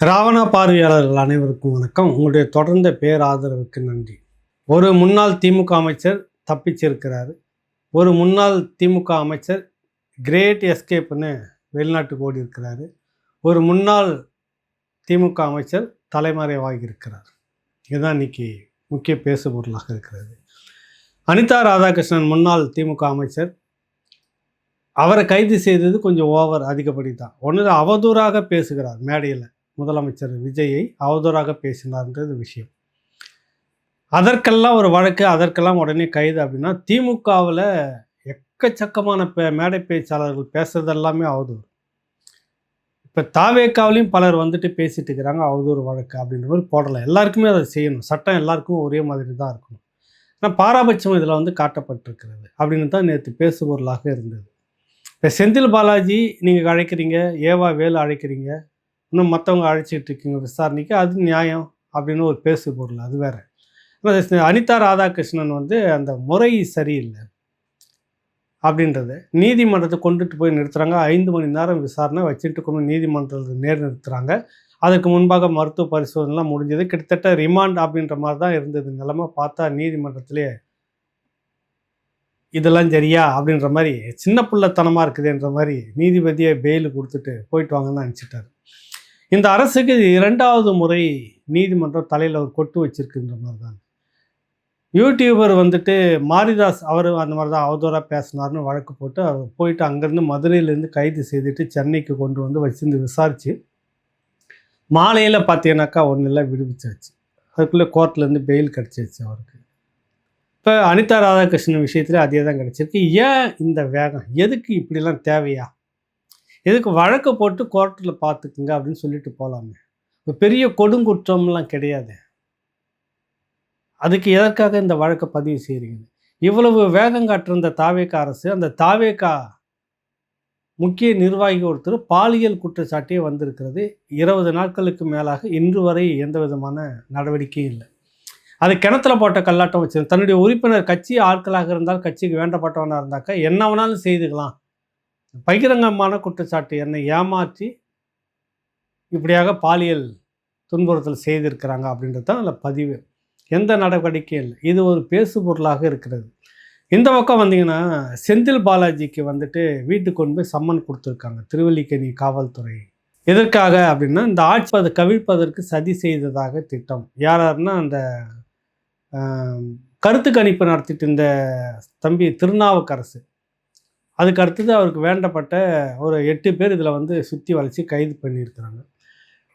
ராவணா பார்வையாளர்கள் அனைவருக்கும் வணக்கம். உங்களுடைய தொடர்ந்த பேராதரவுக்கு நன்றி. ஒரு முன்னாள் திமுக அமைச்சர் தப்பிச்சிருக்கிறாரு. ஒரு முன்னாள் திமுக அமைச்சர் கிரேட் எஸ்கேப்னு வெளிநாட்டுக்கு ஓடி இருக்கிறாரு. ஒரு முன்னாள் திமுக அமைச்சர் தலைமறைவாகியிருக்கிறார். இதுதான் இன்னைக்கு முக்கிய பேசுபொருளாக இருக்கிறது. அனிதா ராதாகிருஷ்ணன் முன்னாள் திமுக அமைச்சர், அவரை கைது செய்தது கொஞ்சம் ஓவர், அதிகப்படி தான். ஒன்று அவதூறாக பேசுகிறார், மேடையில் முதலமைச்சர் விஜயை அவதூறாக பேசினார்ன்றது விஷயம். அதற்கெல்லாம் ஒரு வழக்கு, அதற்கெல்லாம் உடனே கைது. அப்படின்னா திமுகவில் எக்கச்சக்கமான மேடை பேச்சாளர்கள் பேசுறது எல்லாமே அவதூறு. இப்போ தாவேக்காவிலையும் பலர் வந்துட்டு பேசிட்டு இருக்கிறாங்க அவதூறு வழக்கு அப்படின்ற மாதிரி போடலாம். எல்லாருக்குமே அதை செய்யணும். சட்டம் எல்லாருக்கும் ஒரே மாதிரி தான் இருக்கணும். ஆனால் பாராபட்சம் இதில் வந்து காட்டப்பட்டிருக்கிறது அப்படின்னு தான் நேற்று பேசுபொருளாக இருந்தது. இப்போ செந்தில் பாலாஜி நீங்கள் அழைக்கிறீங்க, ஏவா வேலு அழைக்கிறீங்க, இன்னும் மற்றவங்க அழைச்சிட்டு இருக்கீங்க விசாரணைக்கு, அது நியாயம் அப்படின்னு ஒரு பேசு பொருள், அது வேற. ஆனால் அனிதா ராதாகிருஷ்ணன் வந்து அந்த முறை சரியில்லை அப்படின்றத நீதிமன்றத்தை கொண்டுட்டு போய் நிறுத்துகிறாங்க. 5 மணி நேரம் விசாரணை வச்சுட்டு கொண்டு நீதிமன்றத்தில் நேர் நிறுத்துகிறாங்க. அதுக்கு முன்பாக மருத்துவ பரிசோதனைலாம் முடிஞ்சது. கிட்டத்தட்ட ரிமாண்ட் அப்படின்ற மாதிரி தான் இருந்தது நிலைமை. பார்த்தா நீதிமன்றத்திலே இதெல்லாம் சரியா அப்படின்ற மாதிரி, சின்ன பிள்ளைத்தனமாக இருக்குதுன்ற மாதிரி நீதிபதியை பெயில் கொடுத்துட்டு போயிட்டு வாங்கன்னு நினச்சிட்டாரு. இந்த அரசுக்கு இது 2வது முறை நீதிமன்றம் தலையில் ஒரு கொட்டு வச்சிருக்குன்ற மாதிரி தான். யூடியூபர் வந்துட்டு மாரிதாஸ், அவர் அந்த மாதிரி தான் அவதூறாக பேசினார்னு வழக்கு போட்டு அவர் போயிட்டு அங்கேருந்து மதுரையிலேருந்து கைது செய்துட்டு சென்னைக்கு கொண்டு வந்து வச்சிருந்து விசாரித்து மாலையில் பார்த்தீங்கன்னாக்கா ஒன்றில் விடுவிச்சாச்சு. அதுக்குள்ளே கோர்ட்லேருந்து பெயில் கிடச்சிருச்சு அவருக்கு. இப்போ அனிதா ராதாகிருஷ்ணன் விஷயத்தில் அதே தான் கிடச்சிருக்கு. ஏன் இந்த வேகம்? எதுக்கு இப்படிலாம் தேவையா? எதுக்கு வழக்கு போட்டு கோர்ட்டில் பார்த்துக்குங்க அப்படின்னு சொல்லிட்டு போகலாமே. இப்போ பெரிய கொடுங்குற்றம்லாம் கிடையாது. அதுக்கு எதற்காக இந்த வழக்கை பதிவு செய்கிறீங்க? இவ்வளவு வேகம் காட்டிருந்த தாவேகா அரசு, அந்த தாவேகா முக்கிய நிர்வாகி ஒருத்தர் பாலியல் குற்றச்சாட்டியே வந்திருக்கிறது. 20 நாட்களுக்கு மேலாக இன்று வரை எந்த விதமான நடவடிக்கையும் இல்லை. அது கிணத்துல போட்ட கல்லாட்டம் வச்சு தன்னுடைய உறுப்பினர் கட்சி ஆட்களாக இருந்தால், கட்சிக்கு வேண்டப்பட்டவனாக இருந்தாக்கா என்ன வேணாலும் செய்துக்கலாம். பகிரங்கமான குற்றச்சாட்டு, என்னை ஏமாற்றி இப்படியாக பாலியல் துன்புறுத்தல் செய்திருக்கிறாங்க அப்படின்றது தான் அதில் பதிவு. எந்த நடவடிக்கையும் இல்லை. இது ஒரு பேசு பொருளாக இருக்கிறது. இந்த பக்கம் வந்தீங்கன்னா செந்தில் பாலாஜிக்கு வந்துட்டு வீட்டுக்கு கொண்டு போய் சம்மன் கொடுத்துருக்காங்க திருவல்லிக்கேணி காவல்துறை. எதற்காக அப்படின்னா, இந்த ஆட்சி கவிழ்ப்பதற்கு சதி செய்ததாக திட்டம். யாருன்னா அந்த கருத்து கணிப்பு நடத்திட்டு இந்த தம்பி திருநாவுக்கரசு, அதுக்கு அடுத்தது அவருக்கு வேண்டப்பட்ட ஒரு 8 பேர் இதில் வந்து சுற்றி வளைச்சி கைது பண்ணியிருக்கிறாங்க.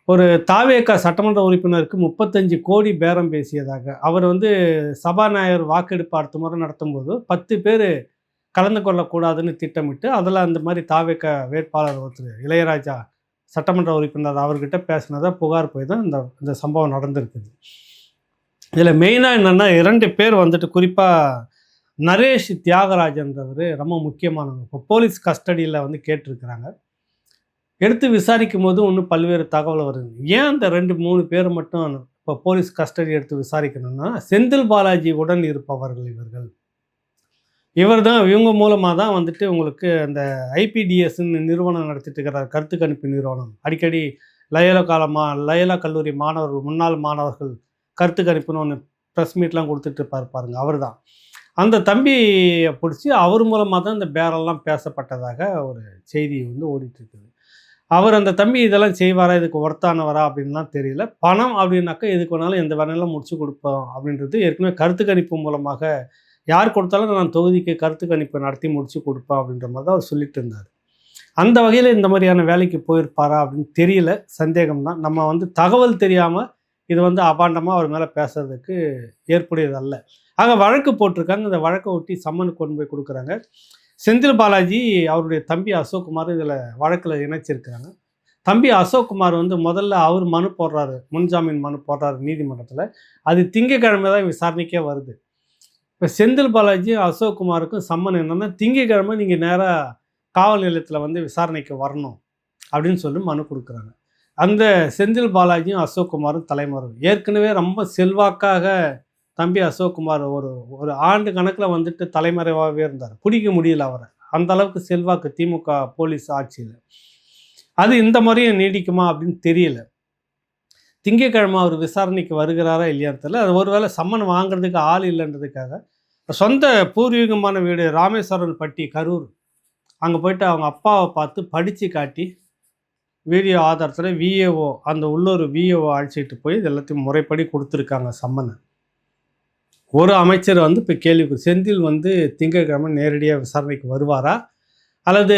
ஒரு தாவேகா சட்டமன்ற உறுப்பினருக்கு 35 கோடி பேரம் பேசியதாக, அவர் வந்து சபாநாயகர் வாக்கெடுப்பு அடுத்த முறை நடத்தும்போது 10 பேர் கலந்து கொள்ளக்கூடாதுன்னு திட்டமிட்டு, அதில் அந்த மாதிரி தாவேகா வேட்பாளர் ஒருத்தர் இளையராஜா சட்டமன்ற உறுப்பினர் அவர்கிட்ட பேசினதா புகார் போய் தான் இந்த சம்பவம் நடந்திருக்குது. இதில் மெயினாக என்னென்னா 2 பேர் வந்துட்டு, குறிப்பாக நரேஷ் தியாகராஜன்றவர் ரொம்ப முக்கியமானவங்க. இப்போ போலீஸ் கஸ்டடியில் வந்து கேட்டிருக்கிறாங்க. எடுத்து விசாரிக்கும் போது இன்னும் பல்வேறு தகவல் வருது. ஏன் அந்த 2-3 பேர் மட்டும் இப்போ போலீஸ் கஸ்டடி எடுத்து விசாரிக்கணும்னா, செந்தில் பாலாஜி உடன் இருப்பவர்கள் இவர் தான், இவங்க மூலமாக தான் வந்துட்டு உங்களுக்கு அந்த ஐபிடிஎஸ்ன்னு நிறுவனம் நடத்திட்டு இருக்கிறார், கருத்து கணிப்பு நிறுவனம். அடிக்கடி லயோலா கல்லூரி மாணவர்கள், முன்னாள் மாணவர்கள் கருத்து கணிப்புன்னு ஒன்று ப்ரெஸ் மீட்லாம் கொடுத்துட்டு இருப்பார் பாருங்க, அவர் தான். அந்த தம்பியை பிடிச்சி அவர் மூலமாக தான் இந்த பேரெல்லாம் பேசப்பட்டதாக ஒரு செய்தி வந்து ஓடிட்டுருக்குது. அவர் அந்த தம்பி இதெல்லாம் செய்வாரா, இதுக்கு ஒர்த்தானவரா அப்படின்லாம் தெரியல. பணம் அப்படின்னாக்கா எதுக்கு வேணாலும் எந்த வேணாலும் முடிச்சு கொடுப்போம் அப்படின்றது ஏற்கனவே கருத்து கணிப்பு மூலமாக யார் கொடுத்தாலும் நான் தொகுதிக்கு கருத்து கணிப்பை நடத்தி முடிச்சு கொடுப்பேன் அப்படின்ற மாதிரி தான் அவர் சொல்லிட்டு இருந்தார். அந்த வகையில் இந்த மாதிரியான வேலைக்கு போயிருப்பாரா அப்படின்னு தெரியல, சந்தேகம்தான். நம்ம வந்து தகவல் தெரியாமல் இது வந்து அபாண்டமாக அவர் மேலே பேசுறதுக்கு ஏற்புடையதல்ல. ஆக வழக்கு போட்டிருக்காங்க. இந்த வழக்கை ஒட்டி சம்மனுக்கு கொண்டு போய் கொடுக்குறாங்க. செந்தில் பாலாஜி அவருடைய தம்பி அசோக்குமார் இதில் வழக்கில் இணைச்சிருக்கிறாங்க. தம்பி அசோக்குமார் வந்து முதல்ல அவர் மனு போடுறாரு, முன்ஜாமீன் மனு போடுறாரு நீதிமன்றத்தில். அது திங்கக்கிழமை தான் விசாரணைக்கே வருது. இப்போ செந்தில் பாலாஜி அசோக்குமாருக்கும் சம்மன் என்னென்னா, திங்கக்கிழமை நீங்கள் நேராக காவல் நிலையத்தில் வந்து விசாரணைக்கு வரணும் அப்படின்னு சொல்லி மனு கொடுக்குறாங்க. அந்த செந்தில் பாலாஜியும் அசோக்குமாரும் தலைமறைவு. ஏற்கனவே ரொம்ப செல்வாக்காக தம்பி அசோக்குமார் ஒரு ஆண்டு கணக்கில் வந்துட்டு தலைமறைவாகவே இருந்தார். பிடிக்க முடியல அவரை. அந்த அளவுக்கு செல்வாக்கு திமுக போலீஸ் ஆட்சியில். அது இந்த முறையும் நீடிக்குமா அப்படின்னு தெரியல. திங்கட்கிழமை அவர் விசாரணைக்கு வருகிறாரா இல்லையான்னு தெரியல. அது ஒருவேளை சம்மன் வாங்குறதுக்கு ஆள் இல்லைன்றதுக்காக சொந்த பூர்வீகமான வீடு ராமேஸ்வரன் பட்டி கரூர் அங்கே போயிட்டு அவங்க அப்பாவை பார்த்து படித்து காட்டி வீடியோ ஆதாரத்தில் விஏஓ அந்த உள்ளூர் விஏஓ அழைச்சிட்டு போய் இது எல்லாத்தையும் முறைப்படி கொடுத்துருக்காங்க சம்மனை. ஒரு அமைச்சர் வந்து இப்போ கேள்விக்கு செந்தில் வந்து திங்கட்கிழமை நேரடியாக விசாரணைக்கு வருவாரா அல்லது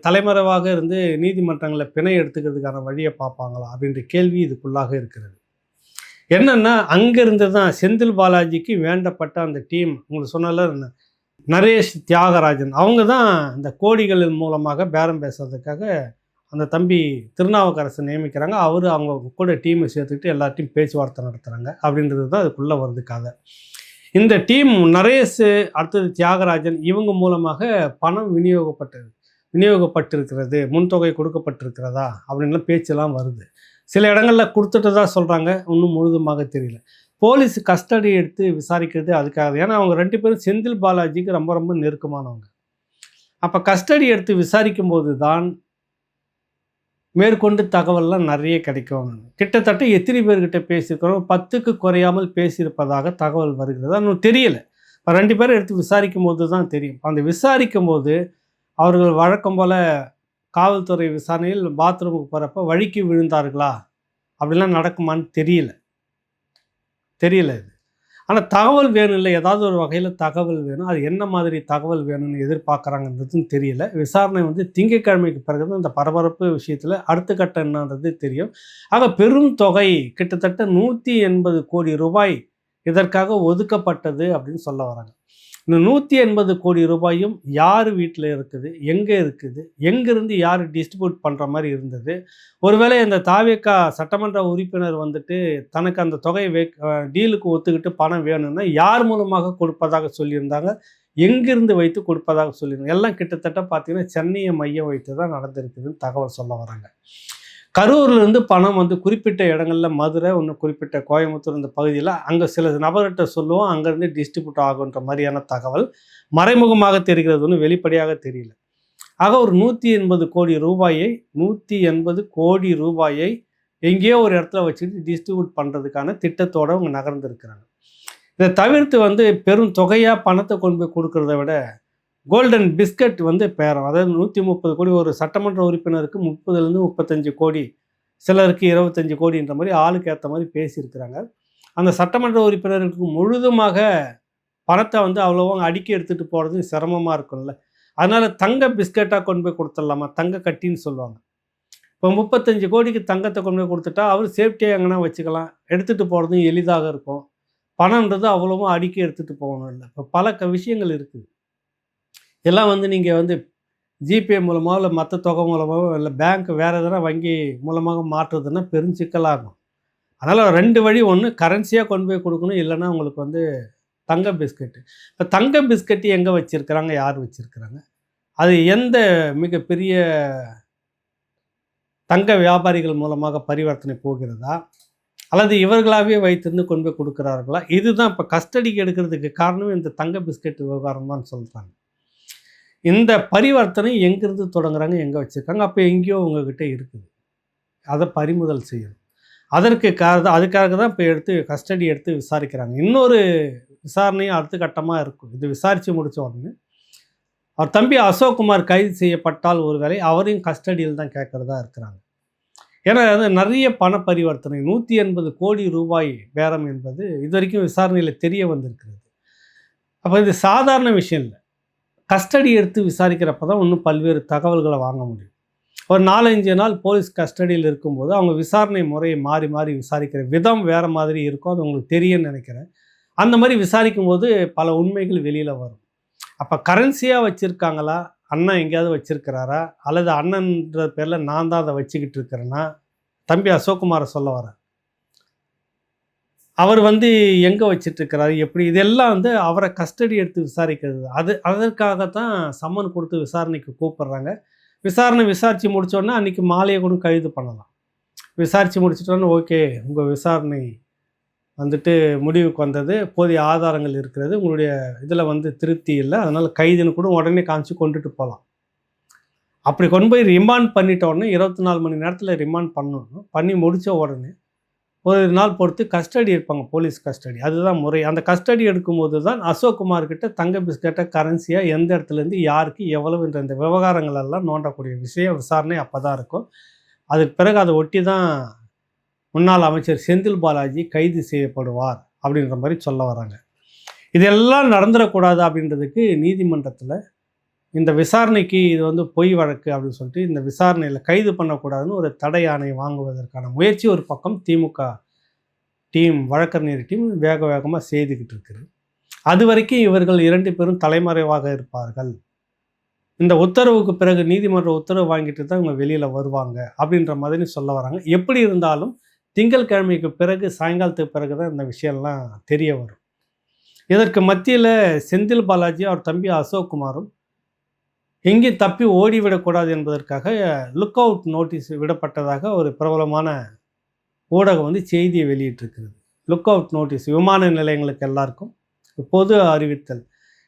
தலைமறைவாக இருந்து நீதிமன்றங்களில் பிணை எடுத்துக்கிறதுக்கான வழியை பார்ப்பாங்களா அப்படின்ற கேள்வி இதுக்குள்ளாக இருக்கிறது. என்னென்னா அங்கேருந்து தான் செந்தில் பாலாஜிக்கு வேண்டப்பட்ட அந்த டீம் உங்களுக்கு சொன்னால நரேஷ் தியாகராஜன் அவங்க தான் இந்த கோடிகளின் மூலமாக பேரம் பேசுறதுக்காக அந்த தம்பி திருநாவுக்கரசை நியமிக்கிறாங்க. அவர் அவங்க கூட டீமை சேர்த்துக்கிட்டு எல்லாத்தையும் பேச்சுவார்த்தை நடத்துகிறாங்க அப்படின்றது தான் அதுக்குள்ளே வருது கதை. இந்த டீம் நரேஷ் அடுத்தது தியாகராஜன் இவங்க மூலமாக பணம் விநியோகப்பட்டிருக்கிறது, முன்தொகை கொடுக்கப்பட்டிருக்கிறதா அப்படின்லாம் பேச்செல்லாம் வருது. சில இடங்களில் கொடுத்துட்டு தான் சொல்கிறாங்க, இன்னும் முழுதுமாக தெரியல. போலீஸ் கஸ்டடி எடுத்து விசாரிக்கிறது அதுக்காக. ஏன்னா அவங்க 2 பேரும் செந்தில் பாலாஜிக்கு ரொம்ப ரொம்ப நெருக்கமானவங்க. அப்போ கஸ்டடி எடுத்து விசாரிக்கும் போது தான் மேற்கொண்டு தகவல்லாம் நிறைய கிடைக்கும். கிட்டத்தட்ட எத்தனை பேர்கிட்ட பேசியிருக்கிறோம், 10க்கு குறையாமல் பேசியிருப்பதாக தகவல் வருகிறது. இன்னும் தெரியலை. இப்போ 2 பேரும் எடுத்து விசாரிக்கும் போது தான் தெரியும். அந்த விசாரிக்கும் போது அவர்கள் வழக்கம் போல் காவல்துறை விசாரணையில் பாத்ரூமுக்கு போகிறப்ப வழிக்கு விழுந்தார்களா அப்படிலாம் நடக்குமான்னு தெரியல இது. ஆனால் தகவல் வேணும் இல்லை, ஏதாவது ஒரு வகையில் தகவல் வேணும். அது என்ன மாதிரி தகவல் வேணும்னு எதிர்பார்க்குறாங்கன்றதுன்னு தெரியல. விசாரணை வந்து திங்கட்கிழமைக்கு பிறகு தான் இந்த பரபரப்பு விஷயத்தில் அடுத்த கட்டம் என்னன்றது தெரியும். ஆக பெரும் தொகை கிட்டத்தட்ட 180 கோடி ரூபாய் இதற்காக ஒதுக்கப்பட்டது அப்படின்னு சொல்ல வராங்க. இந்த 180 கோடி ரூபாயும் யார் வீட்டில் இருக்குது, எங்கே இருக்குது, எங்கேருந்து யார் டிஸ்ட்ரிபியூட் பண்ணுற மாதிரி இருந்தது. ஒருவேளை இந்த தாவேகா சட்டமன்ற உறுப்பினர் வந்துட்டு தனக்கு அந்த தொகையை டீலுக்கு ஒத்துக்கிட்டு பணம் வேணும்னா யார் மூலமாக கொடுப்பதாக சொல்லியிருந்தாங்க, எங்கிருந்து வைத்து கொடுப்பதாக சொல்லியிருந்தாங்க. எல்லாம் கிட்டத்தட்ட பார்த்தீங்கன்னா சென்னையை மையம் வைத்து தான் நடந்திருக்குதுன்னு தகவல் சொல்ல வராங்க. கரூர்லேருந்து பணம் வந்து குறிப்பிட்ட இடங்களில் மதுரை, இன்னும் குறிப்பிட்ட கோயம்புத்தூர் இந்த பகுதியில் அங்கே சில நபர்கிட்ட சொல்லுவோம், அங்கேருந்து டிஸ்ட்ரிபியூட் ஆகுன்ற மாதிரியான தகவல் மறைமுகமாக தெரிகிறது, ஒன்றும் வெளிப்படையாக தெரியல. ஆக ஒரு 180 கோடி ரூபாயை எங்கேயோ ஒரு இடத்துல வச்சுட்டு டிஸ்ட்ரிபியூட் பண்ணுறதுக்கான திட்டத்தோடு அவங்க நகர்ந்துருக்கிறாங்க. இதை தவிர்த்து வந்து பெரும் தொகையாக பணத்தை கொண்டு போய் கொடுக்கறத விட கோல்டன் பிஸ்கட் வந்து பேரம், அதாவது 130 கோடி ஒரு சட்டமன்ற உறுப்பினருக்கு 30லேருந்து 35 கோடி, சிலருக்கு 25 கோடின்ற மாதிரி ஆளுக்கு ஏற்ற மாதிரி பேசியிருக்கிறாங்க. அந்த சட்டமன்ற உறுப்பினருக்கு முழுதுமாக பணத்தை வந்து அவ்வளோவா அடுக்கி எடுத்துகிட்டு போகிறது சிரமமாக இருக்கும்ல. அதனால் தங்க பிஸ்கட்டாக கொண்டு போய் கொடுத்துடலாமா, தங்க கட்டின்னு சொல்லுவாங்க. இப்போ 35 கோடிக்கு தங்கத்தை கொண்டு போய் கொடுத்துட்டா அவர் சேஃப்டியாக எங்கன்னா வச்சுக்கலாம், எடுத்துகிட்டு போகிறதும் எளிதாக இருக்கும். பணம்ன்றது அவ்வளோவா அடுக்கி எடுத்துகிட்டு போகணும் இல்லை. இப்போ பல விஷயங்கள் இருக்குது. எல்லாம் வந்து நீங்கள் வந்து ஜிபே மூலமாக இல்லை மற்ற தொகை மூலமாகவோ இல்லை பேங்க் வேறு எதனா வங்கி மூலமாக மாற்றுறதுன்னா பெருஞ்சிக்கலாகும். அதனால் 2 வழி, ஒன்று கரன்சியாக கொண்டு போய் கொடுக்கணும், இல்லைன்னா உங்களுக்கு வந்து தங்க பிஸ்கட்டு. இப்போ தங்க பிஸ்கட்டு எங்கே வச்சுருக்கிறாங்க, யார் வச்சுருக்கிறாங்க, அது எந்த மிகப்பெரிய தங்க வியாபாரிகள் மூலமாக பரிவர்த்தனை போகிறதா அல்லது இவர்களாகவே வைத்திருந்து கொண்டு போய் கொடுக்குறார்களா? இதுதான் இப்போ கஸ்டடிக்கு எடுக்கிறதுக்கு காரணம் இந்த தங்க பிஸ்கட் விவகாரம் தான் சொல்கிறாங்க. இந்த பரிவர்த்தனை எங்கேருந்து தொடங்குறாங்க, எங்கே வச்சுருக்காங்க, அப்போ எங்கேயோ உங்ககிட்ட இருக்குது, அதை பறிமுதல் செய்யணும். அதுக்காக தான் இப்போ கஸ்டடி எடுத்து விசாரிக்கிறாங்க. இன்னொரு விசாரணையும் அடுத்த கட்டமாக இருக்கும். இது விசாரித்து முடித்த உடனே அவர் தம்பி அசோக்குமார் கைது செய்யப்பட்டால் ஒருவேளை அவரையும் கஸ்டடியில் தான் கேட்குறதா இருக்கிறாங்க. ஏன்னா அது நிறைய பண பரிவர்த்தனை 180 கோடி ரூபாய் பேரம் என்பது இது வரைக்கும் விசாரணையில் தெரிய வந்திருக்கிறது. அப்போ இது சாதாரண விஷயம் இல்லை. கஸ்டடி எடுத்து விசாரிக்கிறப்ப தான் இன்னும் பல்வேறு தகவல்களை வாங்க முடியும். ஒரு 4-5 நாள் போலீஸ் கஸ்டடியில் இருக்கும்போது அவங்க விசாரணை முறையை மாறி மாறி விசாரிக்கிற விதம் வேறு மாதிரி இருக்கும். அது உங்களுக்கு தெரியும்னு நினைக்கிறேன். அந்த மாதிரி விசாரிக்கும் போது பல உண்மைகள் வெளியில் வரும். அப்போ கரன்சியாக வச்சுருக்காங்களா, அண்ணன் எங்கேயாவது வச்சுருக்கிறாரா, அல்லது அண்ணன்ற பேரில் நான் தான் அதை வச்சுக்கிட்டு இருக்கிறேன்னா, தம்பி அசோக்குமாரை சொல்ல வரேன். அவர் வந்து எங்கே வச்சிட்ருக்கிறாரு, எப்படி, இதெல்லாம் வந்து அவரை கஸ்டடி எடுத்து விசாரிக்கிறது. அதற்காகத்தான் சம்மன் கொடுத்து விசாரணைக்கு கூப்பிட்றாங்க. விசாரித்து முடித்தோடனே அன்றைக்கி மாலையை கூட கைது பண்ணலாம். விசாரித்து முடிச்சிட்டோன்னு ஓகே, உங்கள் விசாரணை வந்துட்டு முடிவுக்கு வந்தது, போதிய ஆதாரங்கள் இருக்கிறது, உங்களுடைய இதில் வந்து திருப்தி இல்லை, அதனால் கைதுன்னு கூட உடனே காமிச்சு கொண்டுட்டு போகலாம். அப்படி கொண்டு போய் ரிமாண்ட் பண்ணிட்ட உடனே 24 மணி நேரத்தில் ரிமாண்ட் பண்ணணும். பண்ணி முடித்த உடனே ஒரு நாள் பொறுத்து கஸ்டடி இருப்பாங்க, போலீஸ் கஸ்டடி. அதுதான் முறை. அந்த கஸ்டடி எடுக்கும்போது தான் அசோக்குமார் கிட்ட தங்க பிஸ்கட்டை கரன்சியாக எந்த இடத்துலேருந்து யாருக்கு எவ்வளவுன்ற இந்த விவகாரங்கள் எல்லாம் நோண்டக்கூடிய விஷயம் விசாரணை அப்போ தான் இருக்கும். அதுக்கு பிறகு அதை ஒட்டி தான் முன்னாள் அமைச்சர் செந்தில் பாலாஜி கைது செய்யப்படுவார் அப்படின்ற மாதிரி சொல்ல வராங்க. இதெல்லாம் நடந்துடக்கூடாது அப்படின்றதுக்கு நீதிமன்றத்தில் இந்த விசாரணைக்கு இது வந்து பொய் வழக்கு அப்படின்னு சொல்லிட்டு இந்த விசாரணையில் கைது பண்ணக்கூடாதுன்னு ஒரு தடை ஆணை வாங்குவதற்கான முயற்சி ஒரு பக்கம் திமுக டீம், வழக்கறிஞர் டீம் வேக வேகமாக செய்துக்கிட்டு இருக்குது. அது வரைக்கும் இவர்கள் 2 பேரும் தலைமறைவாக இருப்பார்கள். இந்த உத்தரவுக்கு பிறகு நீதிமன்ற உத்தரவு வாங்கிட்டு தான் இவங்க வெளியில் வருவாங்க அப்படின்ற மாதிரி சொல்ல வராங்க. எப்படி இருந்தாலும் திங்கட்கிழமைக்கு பிறகு, சாயங்காலத்துக்கு பிறகு தான் இந்த விஷயம்லாம் தெரிய வரும். இதற்கு மத்தியில் செந்தில் பாலாஜி அவர் தம்பி அசோக்குமாரும் எங்கேயும் தப்பி ஓடிவிடக்கூடாது என்பதற்காக லுக் அவுட் நோட்டீஸ் விடப்பட்டதாக ஒரு பிரபலமான ஊடகம் வந்து செய்தியை வெளியிட்டிருக்கிறது. லுக் அவுட் நோட்டீஸ் விமான நிலையங்களுக்கு எல்லாருக்கும் பொது அறிவித்தல்.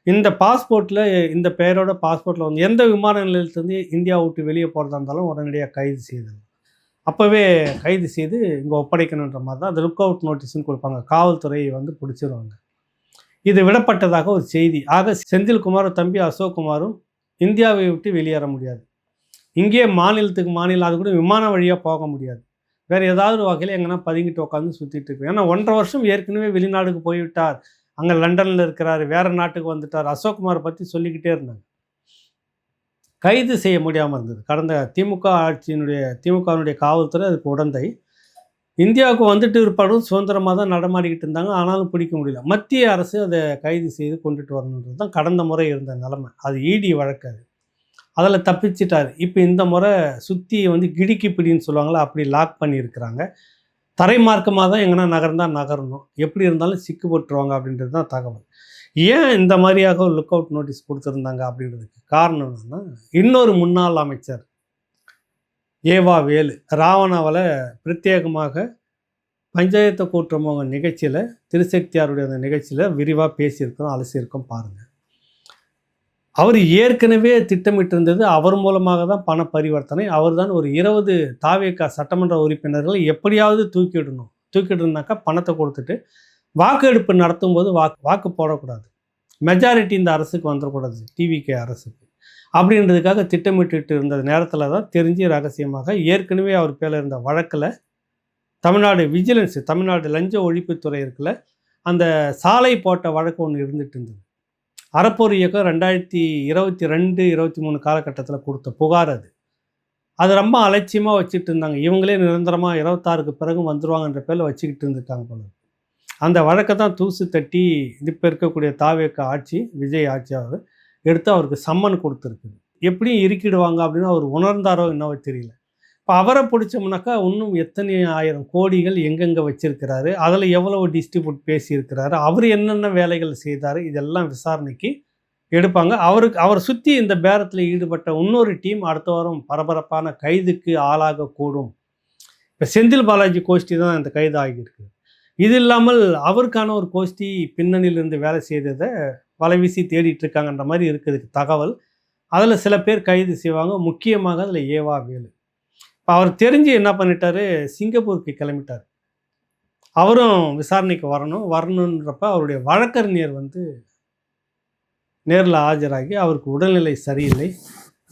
இந்த பாஸ்போர்ட்டில் இந்த பெயரோட பாஸ்போர்ட்டில் வந்து எந்த விமான நிலையத்திலேருந்து இந்தியா விட்டு வெளியே போகிறதா இருந்தாலும் உடனடியாக கைது செய்தல். அப்போவே கைது செய்து இங்கே ஒப்படைக்கணுன்ற மாதிரி தான் அந்த லுக் அவுட் நோட்டீஸ்னு கொடுப்பாங்க. காவல்துறை வந்து பிடிச்சிருவாங்க. இது விடப்பட்டதாக ஒரு செய்தி. ஆக செந்தில்குமாரும் தம்பி அசோக்குமாரும் இந்தியாவை விட்டு வெளியேற முடியாது. இங்கே மாநிலத்துக்கு மாநிலம், அது கூட விமான வழியாக போக முடியாது. வேறு ஏதாவது ஒரு வகையில் எங்கன்னா பதுங்கிட்டு உட்காந்து சுற்றிட்டு இருக்கு. ஏன்னா 1.5 வருஷம் ஏற்கனவே வெளிநாடுக்கு போய்விட்டார், அங்கே லண்டனில் இருக்கிறார், வேறு நாட்டுக்கு வந்துட்டார். அசோக்குமாரை பற்றி சொல்லிக்கிட்டே இருந்தாங்க. கைது செய்ய முடியாமல் இருந்தது. கடந்த திமுகவினுடைய காவல்துறை அதுக்கு உடந்தை. இந்தியாவுக்கு வந்துட்டு இருப்பாடும் சுதந்திரமாக தான் நடமாடிக்கிட்டு இருந்தாங்க. ஆனாலும் பிடிக்க முடியல. மத்திய அரசு அதை கைது செய்து கொண்டுட்டு வரணுன்றது தான் கடந்த முறை இருந்த நிலைமை. அது இடி வழக்கு. அதில் தப்பிச்சிட்டார். இப்போ இந்த முறை சுற்றி வந்து கிடுக்கி பிடின்னு சொல்லுவாங்களா, அப்படி லாக் பண்ணியிருக்கிறாங்க. தரைமார்க்கமாக தான் எங்கன்னா நகர்ந்தால் நகரணும், எப்படி இருந்தாலும் சிக்கு போட்டுருவாங்க அப்படின்றது தான் தகவல். ஏன் இந்த மாதிரியாக ஒரு லுக் அவுட் நோட்டீஸ் கொடுத்துருந்தாங்க அப்படின்றதுக்கு காரணம் என்னன்னா, இன்னொரு முன்னாள் அமைச்சர் ஏவா வேலு ராவணாவில் பிரத்யேகமாக பஞ்சாயத்து கூட்டுறவங்க நிகழ்ச்சியில், திருசக்தியாருடைய அந்த நிகழ்ச்சியில் விரிவாக பேசியிருக்கிறோம், அலசியிருக்கோம் பாருங்கள். அவர் ஏற்கனவே திட்டமிட்டிருந்தது. அவர் மூலமாக தான் பண பரிவர்த்தனை. அவர் தான் ஒரு 20 தாவேகா சட்டமன்ற உறுப்பினர்களை எப்படியாவது தூக்கிட்டுனாக்கா பணத்தை கொடுத்துட்டு வாக்கெடுப்பு நடத்தும் போது வாக்கு போடக்கூடாது, மெஜாரிட்டி இந்த அரசுக்கு வந்துடக்கூடாது, டிவிகே அரசுக்கு அப்படின்றதுக்காக திட்டமிட்டு இருந்த நேரத்தில் தான் தெரிஞ்சு ரகசியமாக ஏற்கனவே அவர் பேரில் இருந்த வழக்கில் தமிழ்நாடு விஜிலன்ஸ், தமிழ்நாடு லஞ்ச ஒழிப்புத்துறை இருக்குல்ல, அந்த சாலை போட்ட வழக்கு ஒன்று இருந்துட்டு இருந்தது. அறப்போர் இயக்கம் 2022-23 காலகட்டத்தில் கொடுத்த புகார் அது ரொம்ப அலட்சியமாக வச்சுட்டு இருந்தாங்க. இவங்களே நிரந்தரமாக 26க்கு பிறகும் வந்துடுவாங்கன்ற பேரில் வச்சுக்கிட்டு இருந்துட்டாங்க போல. அந்த வழக்கை தான் தூசு தட்டி இப்போ இருக்கக்கூடிய தாவேக ஆட்சி, விஜய் ஆட்சி அவர் எடுத்து அவருக்கு சம்மன் கொடுத்துருக்குது. எப்படியும் இறுக்கிடுவாங்க அப்படின்னு அவர் உணர்ந்தாரோ என்னவோ தெரியல. இப்போ அவரை பிடிச்சோம்னாக்கா இன்னும் எத்தனை ஆயிரம் கோடிகள் எங்கெங்கே வச்சுருக்கிறாரு, அதில் எவ்வளவு டிஸ்ட்ரிபியூட் பேசியிருக்கிறாரு, அவர் என்னென்ன வேலைகள் செய்தார், இதெல்லாம் விசாரணைக்கு எடுப்பாங்க. அவர் சுற்றி இந்த பேரத்தில் ஈடுபட்ட இன்னொரு டீம் அடுத்த வாரம் பரபரப்பான கைதுக்கு ஆளாகக்கூடும். இப்போ செந்தில் பாலாஜி கோஷ்டி தான் இந்த கைது ஆகியிருக்கு. இது இல்லாமல் அவருக்கான ஒரு கோஷ்டி பின்னணியிலிருந்து வேலை செய்ததை வலைவீசி தேடிட்டு இருக்காங்கன்ற மாதிரி இருக்குது தகவல். அதில் சில பேர் கைது செய்வாங்க. முக்கியமாக அதில் ஏவா வேலு. இப்போ அவர் தெரிஞ்சு என்ன பண்ணிட்டாரு, சிங்கப்பூருக்கு கிளம்பிட்டார். அவரும் விசாரணைக்கு வரணுன்றப்ப அவருடைய வழக்கறிஞர் வந்து நேரில் ஆஜராகி அவருக்கு உடல்நிலை சரியில்லை,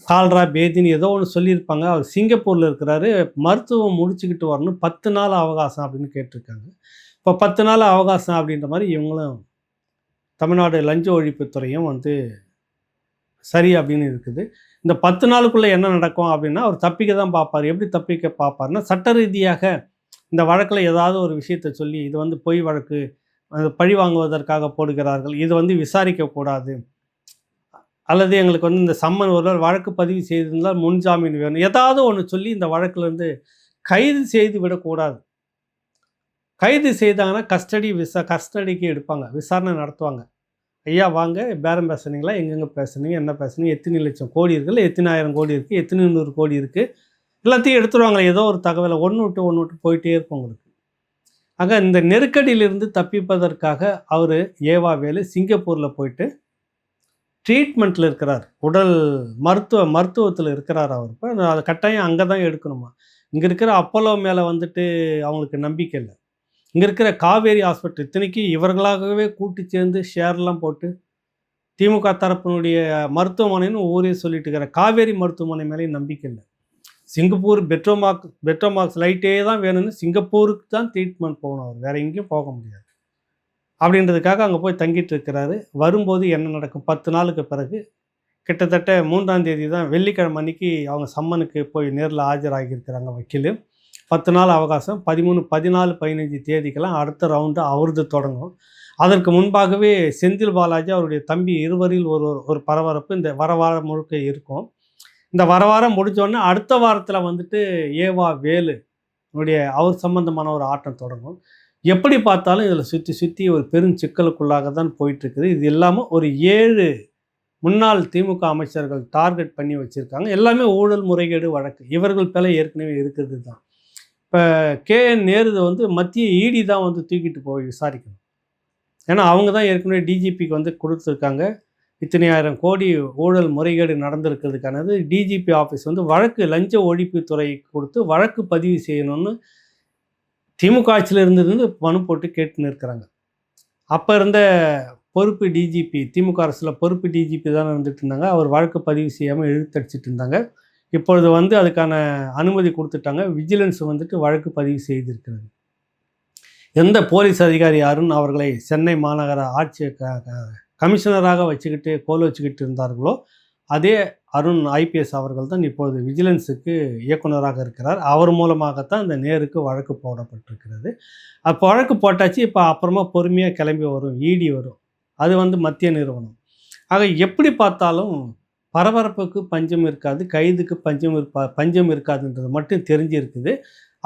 கால்ரா பேதின்னு ஏதோ ஒன்று சொல்லியிருப்பாங்க. அவர் சிங்கப்பூரில் இருக்கிறாரு, மருத்துவம் முடிச்சுக்கிட்டு வரணும், 10 நாள் அவகாசம் அப்படின்னு கேட்டிருக்காங்க. இப்போ 10 நாள் அவகாசம் அப்படின்ற மாதிரி இவங்களும் தமிழ்நாடு லஞ்ச ஒழிப்புத்துறையும் வந்து சரி அப்படின்னு இருக்குது. இந்த 10 நாளுக்குள்ளே என்ன நடக்கும் அப்படின்னா, அவர் தப்பிக்க தான் பார்ப்பார். எப்படி தப்பிக்க பார்ப்பார்னா, சட்ட ரீதியாக இந்த வழக்கில் ஏதாவது ஒரு விஷயத்தை சொல்லி, இது வந்து பொய் வழக்கு, பழி வாங்குவதற்காக போடுகிறார்கள், இது வந்து விசாரிக்கக்கூடாது, அல்லது எங்களுக்கு வந்து இந்த சம்மன் ஒரு வழக்கு பதிவு செய்திருந்தால் முன்ஜாமீன் வேணும், ஏதாவது ஒன்று சொல்லி இந்த வழக்கிலேருந்து கைது செய்து விடக்கூடாது. கைது செய்தாங்கன்னா கஸ்டடிக்கு எடுப்பாங்க, விசாரணை நடத்துவாங்க. ஐயா வாங்க, பேரம் பேசுனீங்களா, எங்கெங்கே பேசுனீங்க, என்ன பேசுனீங்க, எத்தனை லட்சம் கோடி இருக்குல்ல, எத்தனை ஆயிரம் கோடி இருக்குது, எத்தனை 100 கோடி இருக்குது, எல்லாத்தையும் எடுத்துருவாங்க. ஏதோ ஒரு தகவலை ஒன்று விட்டு போயிட்டே இருக்கும் உங்களுக்கு. ஆக இந்த நெருக்கடியிலிருந்து தப்பிப்பதற்காக அவர் ஏவா வேலு சிங்கப்பூரில் போயிட்டு ட்ரீட்மெண்ட்டில் இருக்கிறார், உடல் மருத்துவத்தில் இருக்கிறார். அவர் இப்போ அது கட்டாயம் அங்கே தான் எடுக்கணுமா. இங்கே இருக்கிற அப்போலோ மேலே வந்துட்டு அவங்களுக்கு நம்பிக்கை இல்லை. இங்கே இருக்கிற காவேரி ஹாஸ்பிட்டல் இத்தனைக்கு இவர்களாகவே கூட்டு சேர்ந்து ஷேர்லாம் போட்டு திமுக தரப்பினுடைய மருத்துவமனைன்னு ஊரே சொல்லிட்டு இருக்கிற காவேரி மருத்துவமனை மேலேயும் நம்பிக்கை இல்லை. சிங்கப்பூர் பெட்ரோமாக்ஸ் லைட்டே தான் வேணும்னு சிங்கப்பூருக்கு தான் ட்ரீட்மெண்ட் போகணும், அவர் வேறு எங்கேயும் போக முடியாது அப்படின்றதுக்காக அங்கே போய் தங்கிட்டு இருக்கிறாரு. வரும்போது என்ன நடக்கும்? 10 நாளுக்கு பிறகு கிட்டத்தட்ட 3ஆம் தேதி தான் வெள்ளிக்கிழமை அன்னைக்கு அவங்க சம்மனுக்கு போய் நேரில் ஆஜராகியிருக்கிறாங்க வக்கீல். 10 நாள் அவகாசம். 13, 14, 15 தேதிக்கெல்லாம் அடுத்த ரவுண்டு அவரது தொடங்கும். அதற்கு முன்பாகவே செந்தில் பாலாஜி அவருடைய தம்பி இருவரில் ஒரு பரபரப்பு இந்த வாரம் முழுக்க இருக்கும். இந்த வாரம் முடிஞ்சோடனே அடுத்த வாரத்தில் வந்துட்டு ஏவா வேலு அவர் சம்பந்தமான ஒரு ஆட்டம் தொடங்கும். எப்படி பார்த்தாலும் இதில் சுற்றி ஒரு பெரும் சிக்கலுக்குள்ளாக தான் போயிட்டுருக்குது. இது இல்லாமல் ஒரு 7 முன்னாள் திமுக அமைச்சர்கள் டார்கெட் பண்ணி வச்சுருக்காங்க. எல்லாமே ஊழல் முறைகேடு வழக்கு. இவர்கள் பேல ஏற்கனவே இருக்கிறது தான். இப்போ KN நேரு வந்து மத்திய இடி தான் வந்து தூக்கிட்டு போய் விசாரிக்கணும். ஏன்னா அவங்க தான் ஏற்கனவே டிஜிபிக்கு வந்து கொடுத்துருக்காங்க. இத்தனை ஆயிரம் கோடி ஊழல் முறைகேடு நடந்திருக்கிறதுக்கானது டிஜிபி ஆஃபீஸ் வந்து வழக்கு லஞ்ச ஒழிப்புத்துறை கொடுத்து வழக்கு பதிவு செய்யணும்னு திமுக ஆட்சியில் இருந்தது மனு போட்டு கேட்டுன்னு இருக்கிறாங்க. அப்போ இருந்த பொறுப்பு டிஜிபி, திமுக அரசில் பொறுப்பு டிஜிபி தானே இருந்துட்டு இருந்தாங்க. அவர் வழக்கு பதிவு செய்யாமல் இழுத்தடிச்சிட்டு இருந்தாங்க. இப்பொழுது வந்து அதுக்கான அனுமதி கொடுத்துட்டாங்க. விஜிலன்ஸ் வந்துட்டு வழக்கு பதிவு செய்திருக்கிறது. எந்த போலீஸ் அதிகாரி அருண் அவர்களை சென்னை மாநகர ஆட்சி கமிஷனராக வச்சுக்கிட்டு வச்சுக்கிட்டு இருந்தார்களோ அதே அருண் IPS அவர்கள் தான் இப்பொழுது விஜிலன்ஸுக்கு இயக்குநராக இருக்கிறார். அவர் மூலமாகத்தான் இந்த நேருக்கு வழக்கு போடப்பட்டிருக்கிறது. அப்போ வழக்கு போட்டாச்சு. இப்போ அப்புறமா பொறுமையாக கிளம்பி வரும், இடி வரும். அது வந்து மத்திய நிறுவனம். ஆக எப்படி பார்த்தாலும் பரபரப்புக்கு பஞ்சம் இருக்காது, கைதுக்கு பஞ்சம் இருக்காதுன்றது மட்டும் தெரிஞ்சிருக்குது.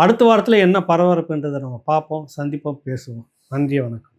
அடுத்த வாரத்தில் என்ன பரபரப்புன்றதை நம்ம பார்ப்போம், சந்திப்போம், பேசுவோம். நன்றி, வணக்கம்.